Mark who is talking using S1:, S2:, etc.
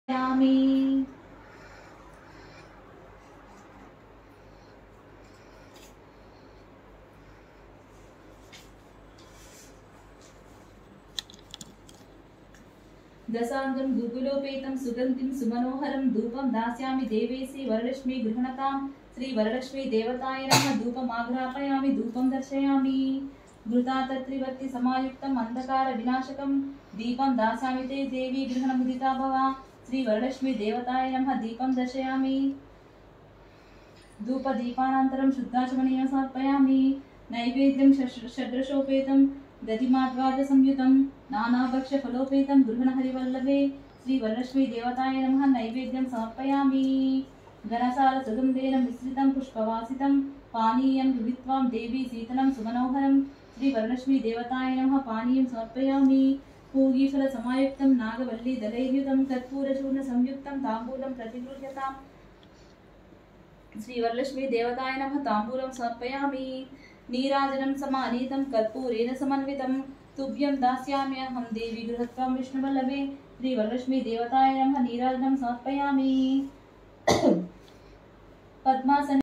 S1: यामि। दशांगं गुगुलोपेतं सुगन्धिं सुमनोहरं धूपं दास्यामि देवेशी वरलक्ष्मी गृह्णतां श्री वरलक्ष्मी देवताय नमः। धूपमाघ्रापयामि धूपं दर्शयामि। घृतातत्रिवर्ति समायुक्तम् अंधकार विनाशकं दीपं दास्यामि ते देवी गृह्णमुदिता भव। श्री वरलक्ष्मी देवताय नमः। दीपं दर्शयामि। धूपदीपानन्तरं शुद्धाचमनीयं समर्पयामि। नैवेद्यं षड्रसोपेतं दधिमाद्वादसंयुतं नानाभक्ष्यफलोपेतं गृह्णहरिवल्लभे श्री वरलक्ष्मी देवताय नमः। नैवेद्यं समर्पयामि। घनसार सुगन्धेन मिश्रितं पुष्पवासितं पानीयं गृहीत्वां देवी शीतलं सुमनोहरं श्री वरलक्ष्मी देवताय नमः। पानीयं समर्पयामि। पूगीफल समायुक्तं नागवल्ली दलैर्युतं कर्पूरचूर्ण संयुक्तं ताम्बूलं प्रतिगृह्यताम् श्री वरलक्ष्मी देवताय नमः। ताम्बूलं समर्पयामि। नीराजनं समानीतं कर्पूरेण समन्वितं तुभ्यं दास्याम्यहं देवी गृहत्वां विष्णुवल्लभे श्री वरलक्ष्मी देवताय नमः। नीराजनं समर्पयामि। पद्मासन